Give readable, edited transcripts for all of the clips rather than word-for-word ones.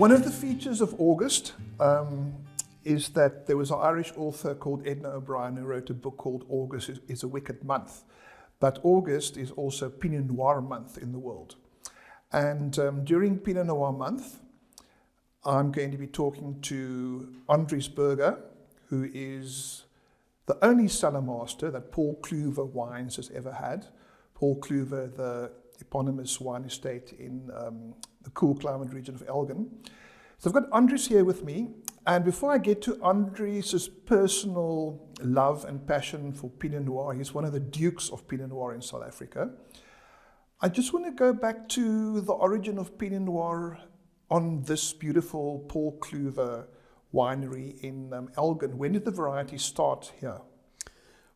One of the features of August is that there was an Irish author called Edna O'Brien who wrote a book called August is a Wicked Month. But August is also Pinot Noir month in the world. And during Pinot Noir month, I'm going to be talking to Andries Burger, who is the only cellar master that Paul Clüver Wines has ever had. Paul Clüver, the eponymous wine estate in the cool climate region of Elgin. So I've got Andries here with me. And before I get to Andries' personal love and passion for Pinot Noir, he's one of the dukes of Pinot Noir in South Africa. I just want to go back to the origin of Pinot Noir on this beautiful Paul Clüver winery in Elgin. When did the variety start here?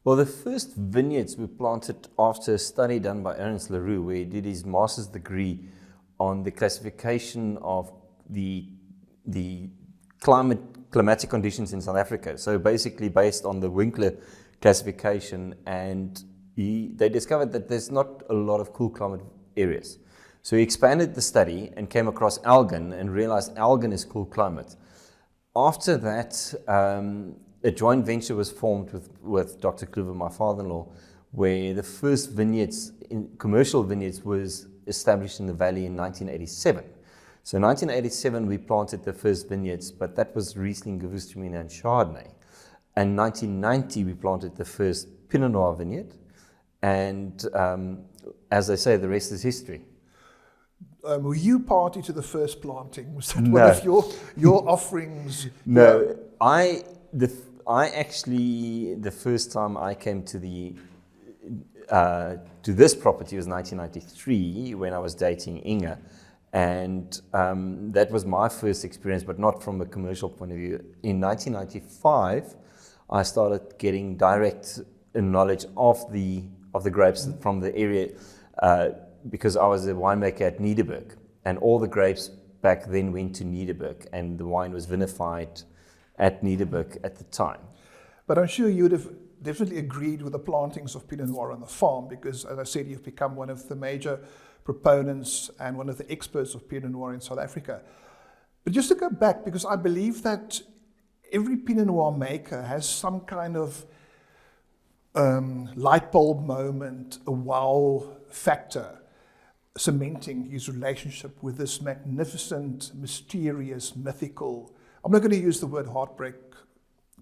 Well, the first vineyards were planted after a study done by Ernest Leroux, where he did his master's degree on the classification of the climatic conditions in South Africa. So basically based on the Winkler classification, and they discovered that there's not a lot of cool climate areas. So he expanded the study and came across Elgin and realized Elgin is cool climate. After that, a joint venture was formed with Dr. Clüver, my father-in-law, where the first vineyards, commercial vineyards, was established in the valley in 1987. So in 1987, we planted the first vineyards, but that was Riesling, Gewürztraminer, and Chardonnay. And 1990, we planted the first Pinot Noir vineyard. And as I say, the rest is history. Were you party to the first planting? Was that No. one of your offerings? No, I actually, the first time I came to this property was 1993 when I was dating Inga. And that was my first experience, but not from a commercial point of view. In 1995, I started getting direct knowledge of the grapes from the area because I was a winemaker at Nederburg, and all the grapes back then went to Nederburg, and the wine was vinified at Nederburg at the time. But I'm sure you would have definitely agreed with the plantings of Pinot Noir on the farm because, as I said, you've become one of the major proponents and one of the experts of Pinot Noir in South Africa. But just to go back, because I believe that every Pinot Noir maker has some kind of light bulb moment, a wow factor, cementing his relationship with this magnificent, mysterious, mythical, I'm not going to use the word heartbreak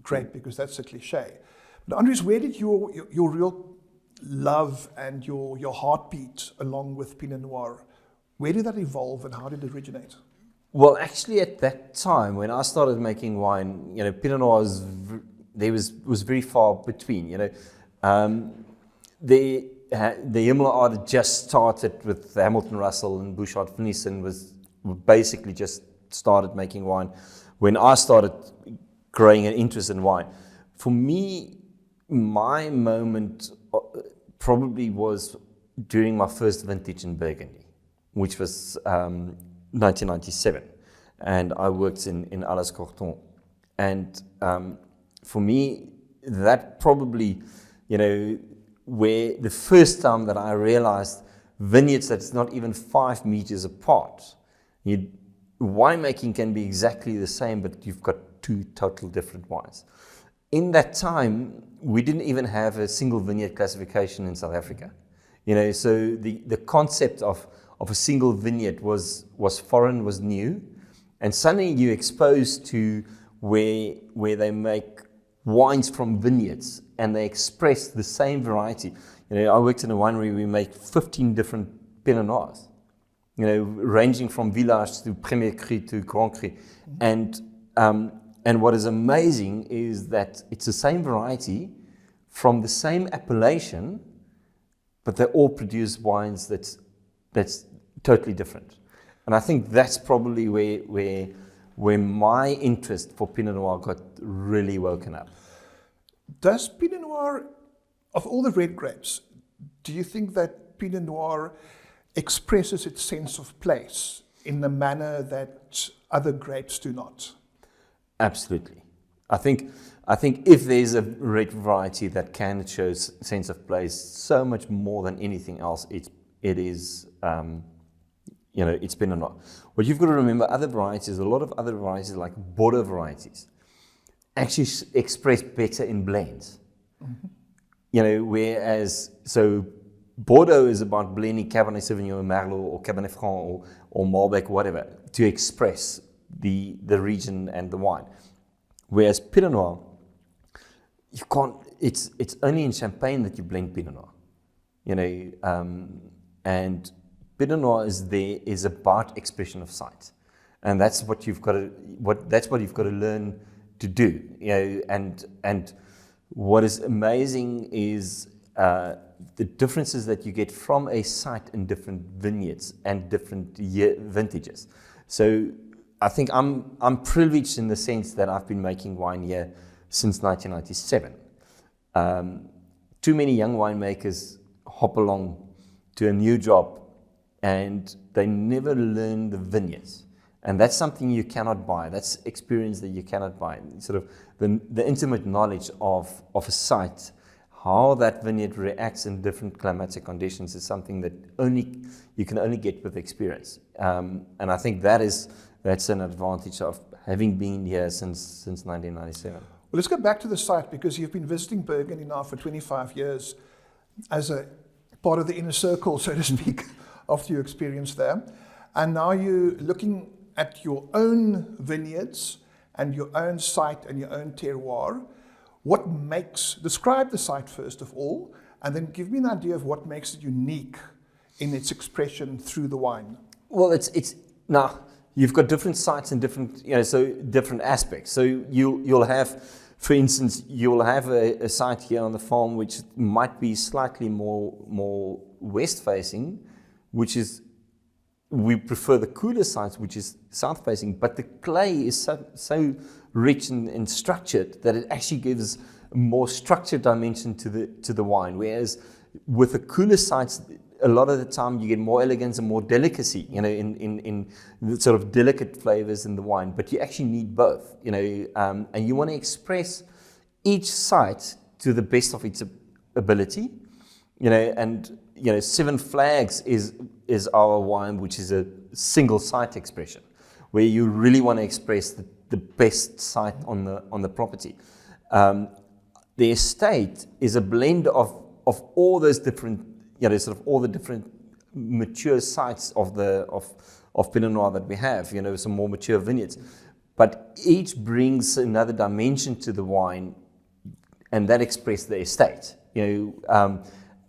grape because that's a cliche. But Andries, where did your real love and your heartbeat along with Pinot Noir, where did that evolve and how did it originate? Well, actually at that time when I started making wine, Pinot Noir was very far between, the Emile had just started with Hamilton Russell and Bouchard Venice and was basically just started making wine when I started growing an interest in wine. For me, my moment probably was during my first vintage in Burgundy, which was 1997, and I worked in Alles Corton. And for me, that probably, where the first time that I realized vineyards that's not even 5 meters apart. Winemaking can be exactly the same, but you've got two total different wines. In that time, we didn't even have a single vineyard classification in South Africa. So the concept of a single vineyard was foreign, was new, and suddenly you're exposed to where they make wines from vineyards and they express the same variety. I worked in a winery, we make 15 different Pinot Noirs, ranging from Village to Premier Cru to Grand Cru. And what is amazing is that it's the same variety from the same appellation, but they all produce wines that's totally different. And I think that's probably where my interest for Pinot Noir got really woken up. Does Pinot Noir, of all the red grapes, do you think that Pinot Noir expresses its sense of place in the manner that other grapes do not? Absolutely. I think if there's a red variety that can show sense of place so much more than anything else, it is it's Pinot Noir. What you've got to remember, other varieties, a lot of other varieties like border varieties, actually express better in blends. Whereas, so Bordeaux is about blending Cabernet Sauvignon, Merlot, or Cabernet Franc, or Malbec, whatever, to express the region and the wine. Whereas Pinot Noir, you can't. It's only in Champagne that you blend Pinot Noir. And Pinot Noir is about expression of sight, and that's what you've got to learn to do. And what is amazing is the differences that you get from a site in different vineyards and different vintages. So I think I'm privileged in the sense that I've been making wine here since 1997. Too many young winemakers hop along to a new job and they never learn the vineyards. And that's something you cannot buy. That's experience that you cannot buy. Sort of the intimate knowledge of a site, how that vineyard reacts in different climatic conditions, is something that you can only get with experience. And I think that's an advantage of having been here since 1997. Well, let's go back to the site, because you've been visiting Burgundy now for 25 years as a part of the inner circle, so to speak, of your experience there. And now you're looking at your own vineyards and your own site and your own terroir. Describe the site first of all, and then give me an idea of what makes it unique in its expression through the wine. Well, it's now you've got different sites and different different aspects. So you'll have, for instance, you'll have a site here on the farm which might be slightly more west facing, which is, we prefer the cooler sites, which is south facing, but the clay is so rich and structured that it actually gives a more structured dimension to the wine. Whereas with the cooler sites, a lot of the time you get more elegance and more delicacy, in the sort of delicate flavors in the wine. But you actually need both, and you want to express each site to the best of its ability, and Seven Flags is our wine, which is a single site expression, where you really want to express the best site on the property. The estate is a blend of all those different, sort of all the different mature sites of Pinot Noir that we have, some more mature vineyards. But each brings another dimension to the wine, and that expresses the estate,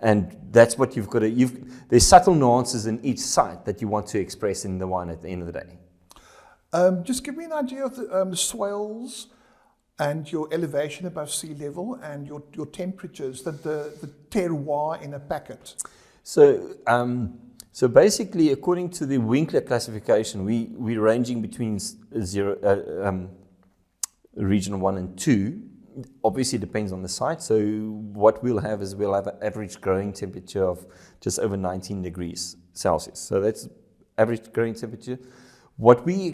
and that's what you've got to, there's subtle nuances in each site that you want to express in the wine at the end of the day. Just give me an idea of the swales and your elevation above sea level and your temperatures, the terroir in a packet. So basically, according to the Winkler classification, we're ranging between region 1 and 2. Obviously, it depends on the site. So what we'll have is we'll have an average growing temperature of just over 19 degrees Celsius. So that's average growing temperature. What we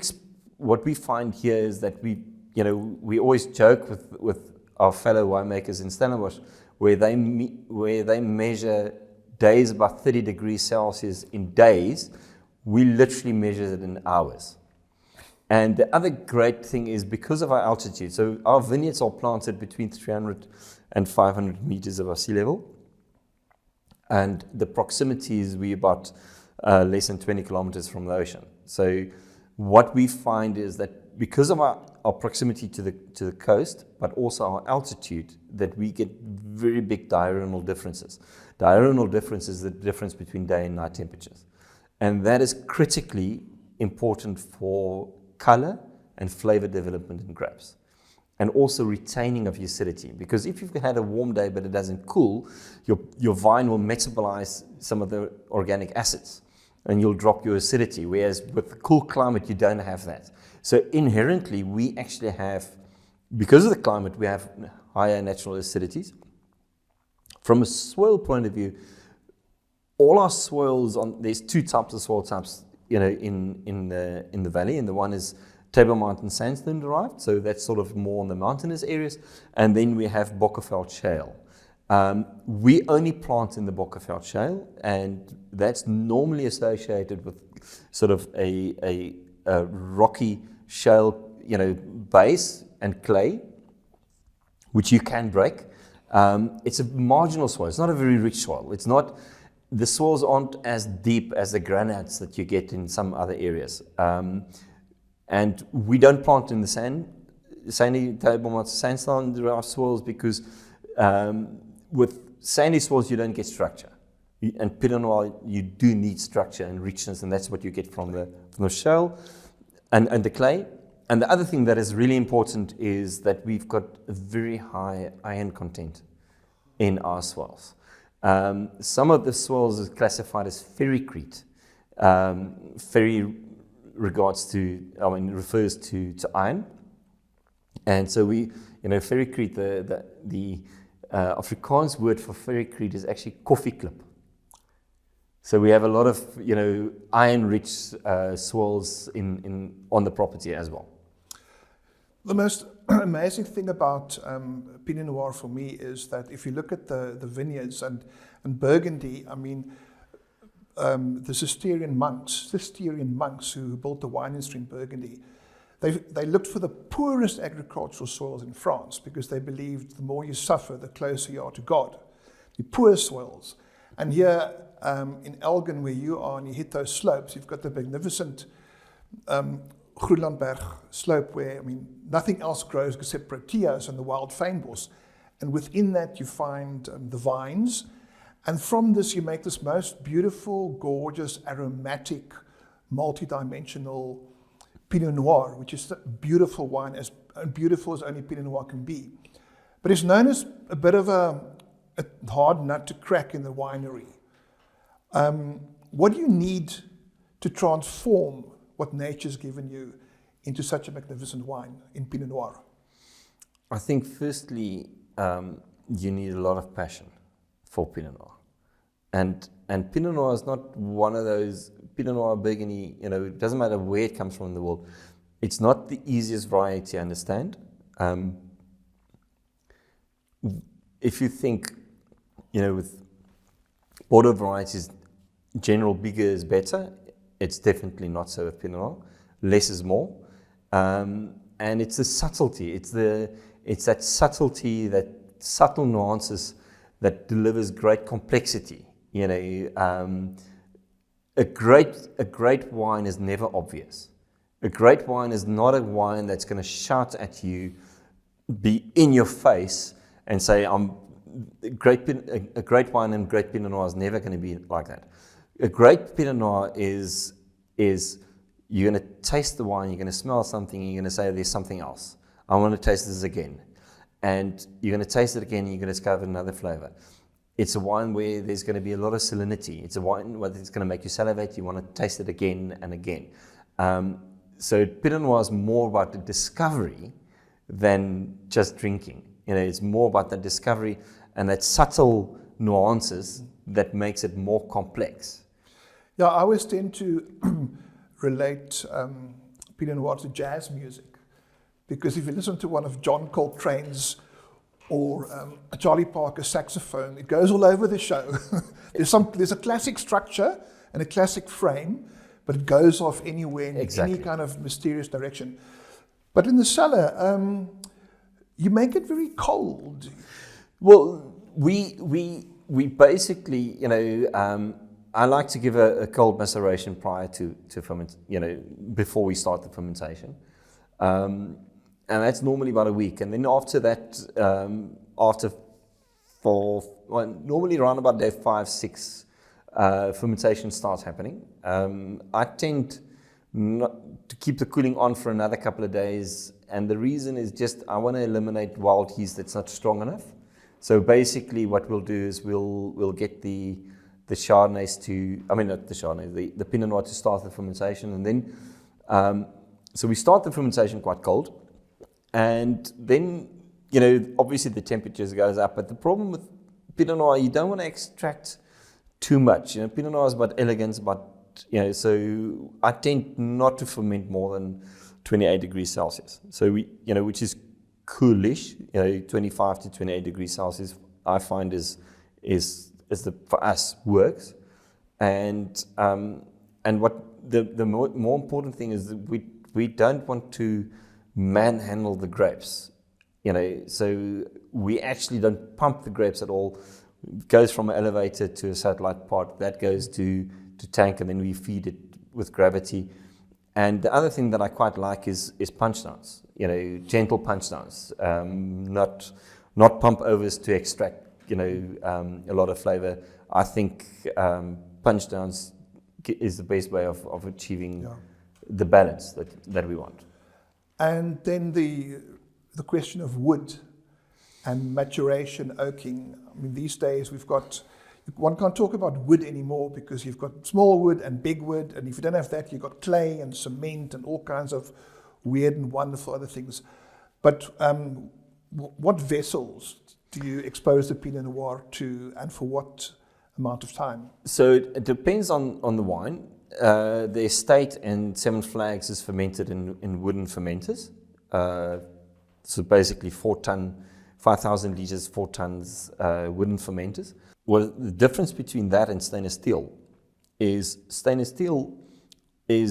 find here is that we always joke with our fellow winemakers in Stellenbosch, where they measure days above 30 degrees Celsius in days. We literally measure it in hours. And the other great thing is, because of our altitude, so our vineyards are planted between 300 and 500 meters above sea level, and the proximity is we're about less than 20 kilometers from the ocean. So what we find is that because of our proximity to the coast, but also our altitude, that we get very big diurnal differences. Diurnal difference is the difference between day and night temperatures. And that is critically important for color and flavor development in grapes. And also retaining of acidity. Because if you've had a warm day but it doesn't cool, your vine will metabolize some of the organic acids and you'll drop your acidity. Whereas with the cool climate, you don't have that. So inherently, we actually have, because of the climate, we have higher natural acidities. From a soil point of view, all our soils, there's two types of soil types in the valley, and the one is Table Mountain sandstone derived, so that's sort of more on the mountainous areas, and then we have Bockerveld shale. We only plant in the Bockerveld Shale, and that's normally associated with sort of a rocky shale, base and clay, which you can break. It's a marginal soil. It's not a very rich soil. The soils aren't as deep as the granites that you get in some other areas. And we don't plant in the sandy table sandstone derived soils because with sandy soils you don't get structure. And Pinot Noir, you do need structure and richness, and that's what you get from the shale and the clay. And the other thing that is really important is that we've got a very high iron content in our swells. Some of the swells is classified as ferricrete. Ferri refers to iron. And so ferricrete, the Afrikaans word for ferricrete is actually koffieklip. So we have a lot of, iron-rich swells on the property as well. The most amazing thing about Pinot Noir for me is that if you look at the vineyards and Burgundy, the Cistercian monks who built the wine industry in Burgundy, they looked for the poorest agricultural soils in France because they believed the more you suffer, the closer you are to God. The poor soils. And here in Elgin, where you are, and you hit those slopes, you've got the magnificent Groenlandberg slope where, nothing else grows except proteas and the wild fynbos. And within that you find the vines. And from this you make this most beautiful, gorgeous, aromatic, multi-dimensional Pinot Noir, which is a beautiful wine, as beautiful as only Pinot Noir can be. But it's known as a bit of a hard nut to crack in the winery. What do you need to transform what nature's given you into such a magnificent wine in Pinot Noir? I think firstly, you need a lot of passion for Pinot Noir. And Pinot Noir is not one of those, Pinot Noir, Burgundy, it doesn't matter where it comes from in the world. It's not the easiest variety to understand. If you think, with Bordeaux varieties, general bigger is better, it's definitely not so with Pinot Noir. Less is more. And it's the subtlety. It's that subtlety, that subtle nuances that delivers great complexity. A great wine is never obvious. A great wine is not a wine that's going to shout at you, be in your face, and say, a great wine and great Pinot Noir is never going to be like that. A great Pinot Noir is you're going to taste the wine, you're going to smell something, and you're going to say, there's something else. I want to taste this again. And you're going to taste it again, and you're going to discover another flavor. It's a wine where there's going to be a lot of salinity. It's a wine where it's going to make you salivate. You want to taste it again and again. So Pinot Noir is more about the discovery than just drinking. It's more about the discovery and that subtle nuances that makes it more complex. Yeah, I always tend to relate Pinot Noir to jazz music, because if you listen to one of John Coltrane's or a Charlie Parker saxophone, it goes all over the show. There's a classic structure and a classic frame, but it goes off anywhere in any kind of mysterious direction. But in the cellar, you make it very cold. Well, we basically, I like to give a cold maceration prior to ferment, before we start the fermentation. And that's normally about a week. And then after that, normally around about day 5, 6, fermentation starts happening. I tend not to keep the cooling on for another couple of days. And the reason is just I want to eliminate wild yeast that's not strong enough. So basically what we'll do is we'll get the Chardonnays the Pinot Noir to start the fermentation. And then, so we start the fermentation quite cold. And then, obviously the temperatures goes up. But the problem with Pinot Noir, you don't want to extract too much. Pinot Noir is about elegance, so I tend not to ferment more than 28 degrees Celsius. So which is coolish, 25 to 28 degrees Celsius I find for us works, and what the more important thing is that we don't want to manhandle the grapes, so we actually don't pump the grapes at all. It goes from an elevator to a satellite pod that goes to tank, and then we feed it with gravity. And the other thing that I quite like is punch downs, gentle punch downs, not pump overs to extract a lot of flavor. I think punch downs is the best way of achieving the balance that we want. And then the question of wood and maturation, oaking. I mean, these days one can't talk about wood anymore because you've got small wood and big wood, and if you don't have that, you've got clay and cement and all kinds of weird and wonderful other things. But what vessels do you expose the Pinot Noir to, and for what amount of time? So it depends on the wine. The estate and Seven Flags is fermented in wooden fermenters. So basically 5,000 liters, 4 tons wooden fermenters. Well, the difference between that and stainless steel is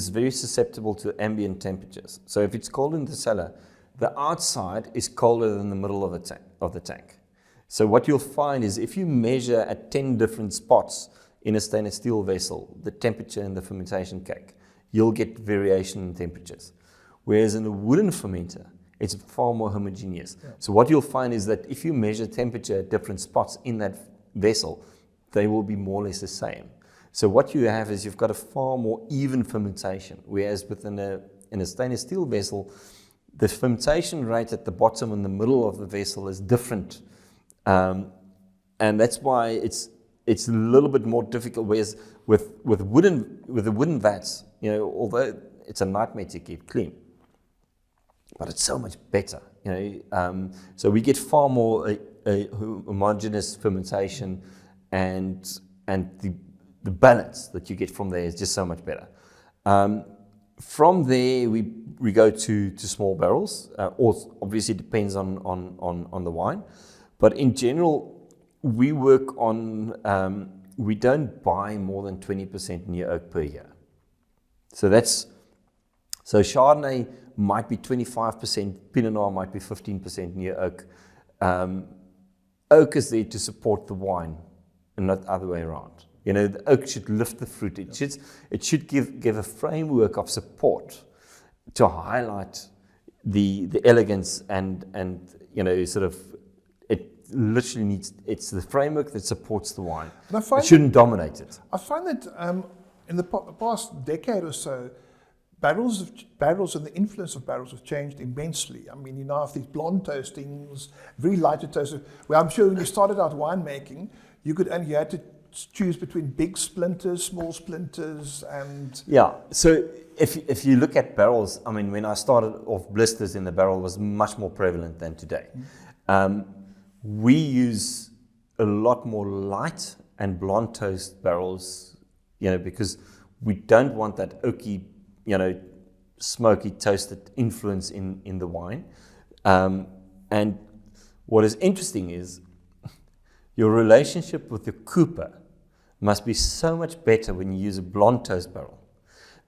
very susceptible to ambient temperatures. So if it's cold in the cellar, the outside is colder than the middle of the tank. So what you'll find is if you measure at 10 different spots in a stainless steel vessel, the temperature in the fermentation cake, you'll get variation in temperatures. Whereas in a wooden fermenter, it's far more homogeneous. Yeah. So what you'll find is that if you measure temperature at different spots in that vessel, they will be more or less the same. So what you have is you've got a far more even fermentation, whereas in a stainless steel vessel, the fermentation rate at the bottom and the middle of the vessel is different. And that's why it's a little bit more difficult. Whereas with the wooden vats, although it's a nightmare to keep clean, but it's so much better. So we get far more a homogeneous fermentation, and the balance that you get from there is just so much better. From there, we go to small barrels. Or obviously depends on the wine. But in general, we work on, we don't buy more than 20% near oak per year. So Chardonnay might be 25%, Pinot Noir might be 15% near oak. Oak is there to support the wine and not the other way around. The oak should lift the fruit. It should give a framework of support to highlight the elegance and sort of, it literally needs, it's the framework that supports the wine. It shouldn't dominate it. I find that in the past decade or so, barrels and the influence of barrels have changed immensely. I mean, you now have these blonde toastings, very lighter toastings, where I'm sure when you started out winemaking, you had to choose between big splinters, small splinters, and... Yeah, so if you look at barrels, I mean, when I started off, blisters in the barrel was much more prevalent than today. We use a lot more light and blonde toast barrels, because we don't want that oaky, smoky toasted influence in the wine. And what is interesting is your relationship with the cooper must be so much better when you use a blonde toast barrel,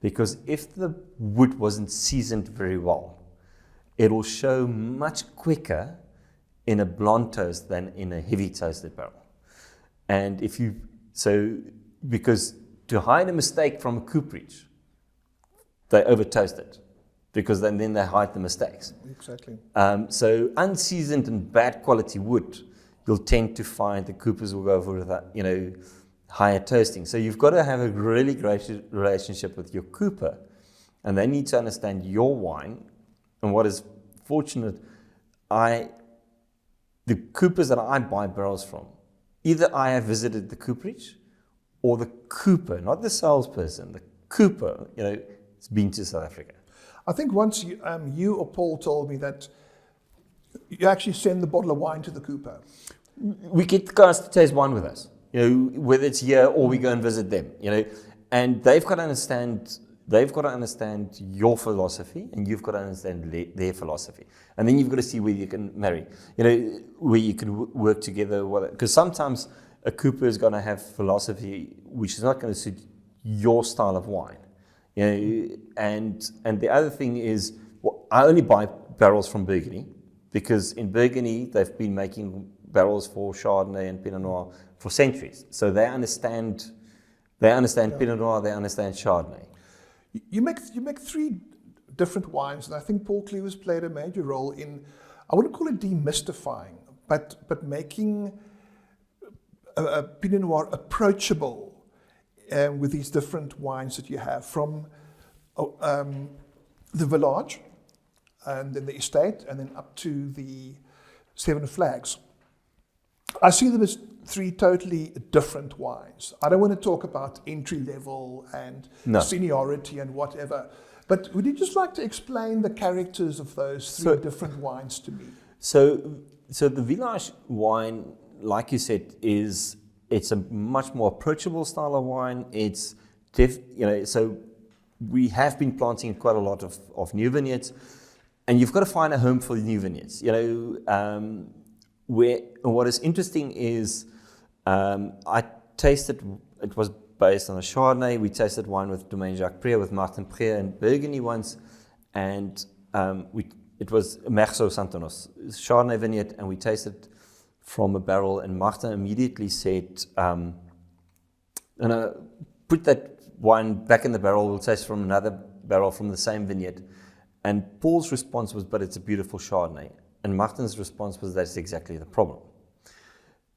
because if the wood wasn't seasoned very well, it'll show much quicker in a blonde toast than in a heavy toasted barrel. And because to hide a mistake from a cooperage, they over toast it, because then they hide the mistakes. Exactly. So unseasoned and bad quality wood, you'll tend to find the coopers will go for that, higher toasting. So you've got to have a really great relationship with your cooper, and they need to understand your wine. And what is fortunate, the coopers that I buy barrels from, either I have visited the cooperage, or the cooper, not the salesperson, the cooper, has been to South Africa. I think once you or Paul told me that you actually send the bottle of wine to the cooper. We get the guys to taste wine with us, whether it's here or we go and visit them, and they've got to understand they've got to understand your philosophy, and you've got to understand their philosophy. And then you've got to see where you can marry, where you can work together. Because sometimes a cooper is going to have philosophy which is not going to suit your style of wine. And the other thing is, I only buy barrels from Burgundy, because in Burgundy they've been making barrels for Chardonnay and Pinot Noir for centuries. So they understand Pinot Noir, they understand Chardonnay. You make 3 different wines, and I think Paul Clüver's played a major role in, I wouldn't call it demystifying, but making a Pinot Noir approachable with these different wines that you have, from the village, and then the estate, and then up to the Seven Flags. I see them as 3 totally different wines. I don't want to talk about entry level and seniority and whatever, but would you just like to explain the characters of those 3 different wines to me? So the Village wine, like you said, it's a much more approachable style of wine. It's so we have been planting quite a lot of new vineyards, and you've got to find a home for the new vineyards. What is interesting is I tasted, it was based on a Chardonnay. We tasted wine with Domaine Jacques Prieur, with Martin Prieur in Burgundy once, and it was Merceau Santonos, Chardonnay vineyard, and we tasted from a barrel, and Martin immediately said, put that wine back in the barrel, we'll taste from another barrel from the same vineyard. And Paul's response was, but it's a beautiful Chardonnay. And Martin's response was, that's exactly the problem.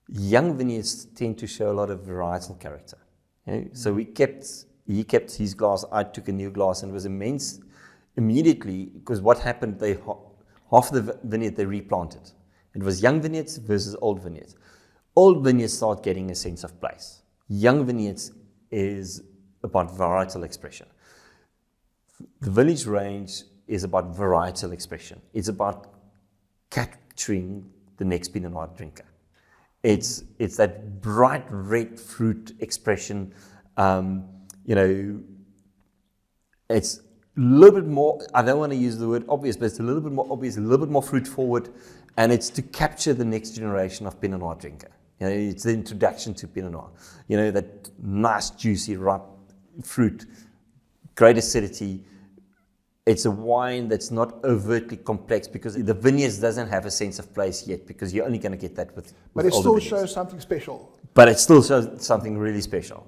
Young vineyards tend to show a lot of varietal character. So he kept his glass, I took a new glass, and it was immense immediately, because what happened, half the vineyard they replanted. It was young vineyards versus old vineyards. Old vineyards start getting a sense of place. Young vineyards is about varietal expression. The Village range is about varietal expression. It's about capturing the next Pinot Noir drinker. It's that bright red fruit expression. It's a little bit more, I don't want to use the word obvious, but it's a little bit more obvious, a little bit more fruit forward, and it's to capture the next generation of Pinot Noir drinker. It's the introduction to Pinot Noir. That nice, juicy, ripe fruit, great acidity. It's a wine that's not overtly complex, because the vineyards doesn't have a sense of place yet, because you're only going to get that with But it older still vineyards. shows something special. But it still shows something really special.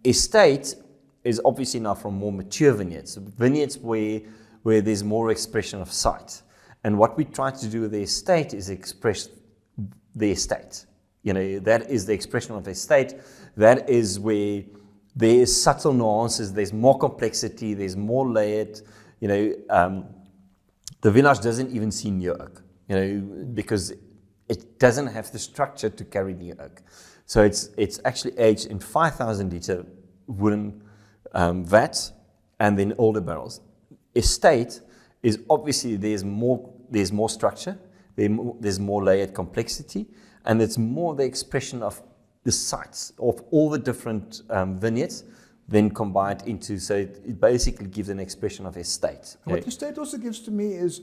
Estate is obviously now from more mature vineyards where there's more expression of sight. And what we try to do with the estate is express the estate. That is the expression of the estate. That is where there's subtle nuances, there's more complexity, there's more layered. The Village doesn't even see new oak, because it doesn't have the structure to carry new oak. So it's actually aged in 5,000 liter wooden vats, and then older barrels. Estate is obviously there's more structure, there's more layered complexity, and it's more the expression of the sites of all the different vineyards, then combined into, so it basically gives an expression of estate. What estate also gives to me is,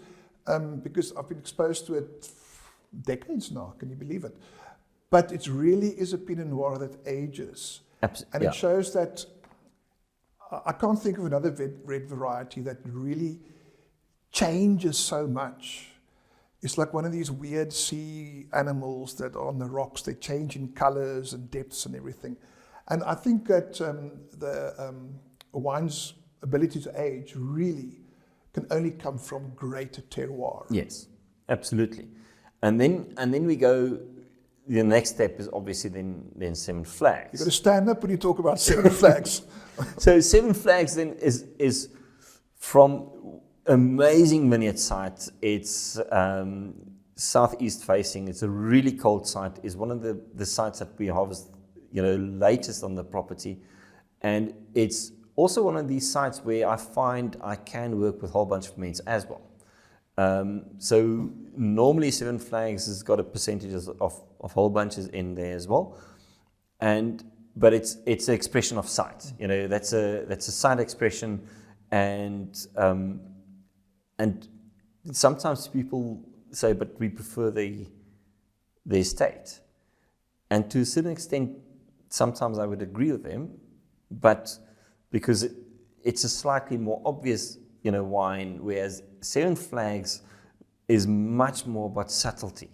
because I've been exposed to it decades now, can you believe it? But it really is a Pinot Noir that ages. And it shows that, I can't think of another red variety that really changes so much. It's like one of these weird sea animals that are on the rocks. They change in colors and depths and everything. And I think that the wine's ability to age really can only come from greater terroir. Yes, absolutely. And then we go, the next step is obviously then Seven Flags. You've got to stand up when you talk about Seven Flags. So Seven Flags then is from amazing vineyard site. It's southeast facing. It's a really cold site. It's one of the sites that we harvest, latest on the property. And it's also one of these sites where I find I can work with a whole bunch of ferments as well. So normally Seven Flags has got a percentage of whole bunches in there as well. And but it's an expression of sight. You know, that's a sight expression, and sometimes people say, but we prefer the estate, and to a certain extent, sometimes I would agree with them, but because it's a slightly more obvious, you know, wine, whereas Seven Flags is much more about subtlety.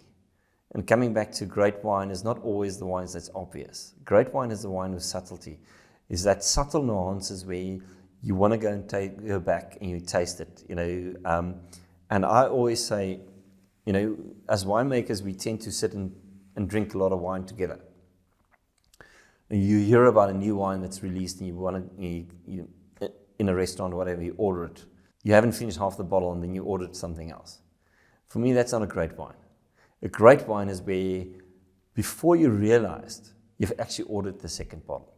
And coming back to great wine is not always the wines that's obvious. Great wine is the wine with subtlety. Is that subtle nuances where you want to go and go back and you taste it, you know. And I always say, you know, as winemakers, we tend to sit and drink a lot of wine together. And you hear about a new wine that's released and you in a restaurant or whatever, you order it. You haven't finished half the bottle and then you ordered something else. For me, that's not a great wine. A great wine is where, before you realized, you've actually ordered the second bottle.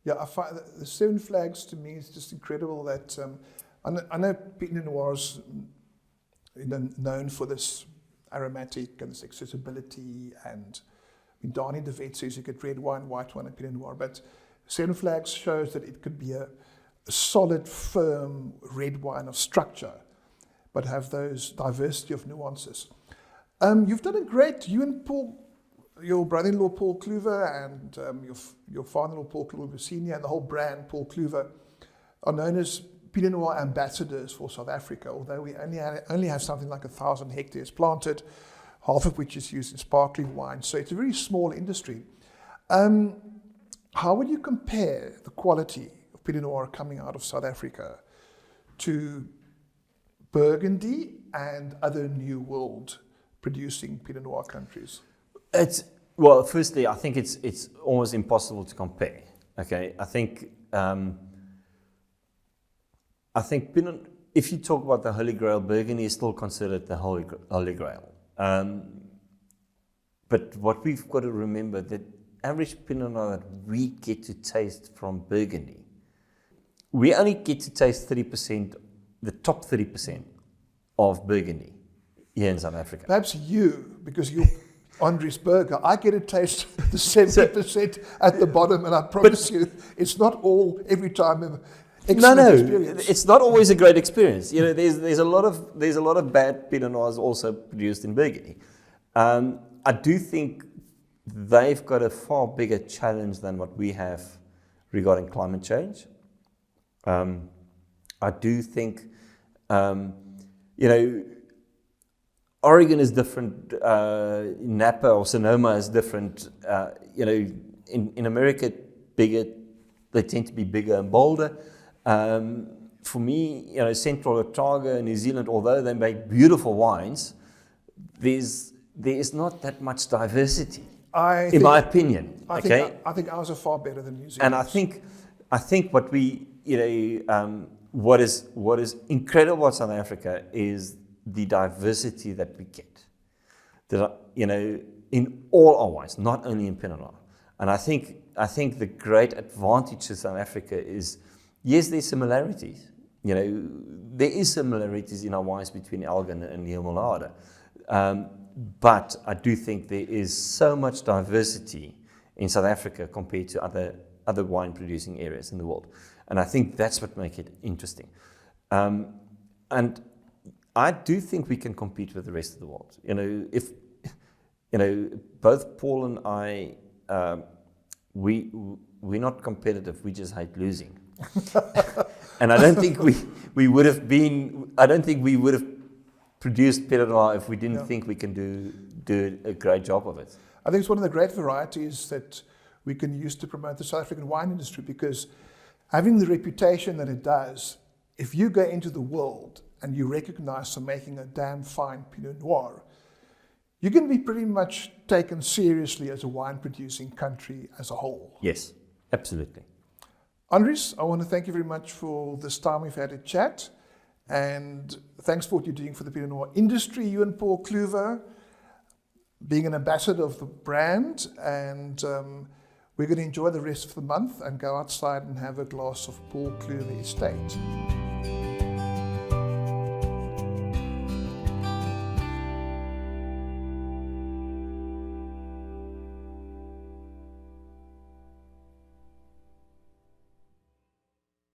Yeah, I find that the Seven Flags to me is just incredible. That I know Pinot Noir is known for this aromatic and this accessibility, and Dani de Vet says you get red wine, white wine, and Pinot Noir. But Seven Flags shows that it could be a solid, firm red wine of structure, but have those diversity of nuances. You've done a great, you and Paul, your brother-in-law Paul Clüver, and your father-in-law Paul Clüver Senior, and the whole brand Paul Clüver are known as Pinot Noir ambassadors for South Africa, although we only have something like 1,000 hectares planted, half of which is used in sparkling wine. So it's a very small industry. How would you compare the quality of Pinot Noir coming out of South Africa to Burgundy and other New World producing Pinot Noir countries? Well, firstly, I think it's almost impossible to compare. Okay, I think Pinot, if you talk about the Holy Grail, Burgundy is still considered the Holy Grail. But what we've got to remember, that average Pinot Noir that we get to taste from Burgundy, we only get to taste 30%, the top 30% of Burgundy here in South Africa. Perhaps you, because you're Andries Burger, I get to taste the 70% at the bottom, and I promise you, it's not all every time. Experience. It's not always a great experience. You know, there's a lot of bad Pinot Noirs also produced in Burgundy. I do think they've got a far bigger challenge than what we have regarding climate change. I do think, you know, Oregon is different. Napa or Sonoma is different. You know, in America, bigger. They tend to be bigger and bolder. For me, you know, Central Otago, New Zealand, although they make beautiful wines, there is not that much diversity, in my opinion. I think ours are far better than New Zealand. And I think what we, you know, what is incredible about South Africa is the diversity that we get. That, you know, in all our wines, not only in Pinot Noir. And I think the great advantage to South Africa is, yes, there's similarities. You know, there is similarities in our wines between Elgin and Joubert. But I do think there is so much diversity in South Africa compared to other wine producing areas in the world. And I think that's what makes it interesting. And I do think we can compete with the rest of the world. You know, if, you know, both Paul and I, we're not competitive, we just hate losing. And I don't think we would have been, I don't think we would have produced Pinot Noir if we didn't think we can do a great job of it. I think it's one of the great varieties that we can use to promote the South African wine industry, because having the reputation that it does, if you go into the world and you recognize for making a damn fine Pinot Noir, you can be pretty much taken seriously as a wine producing country as a whole. Yes, absolutely. Andries, I want to thank you very much for this time we've had a chat, and thanks for what you're doing for the Pinot Noir industry, you and Paul Clüver, being an ambassador of the brand, and we're going to enjoy the rest of the month and go outside and have a glass of Paul Clüver Estate.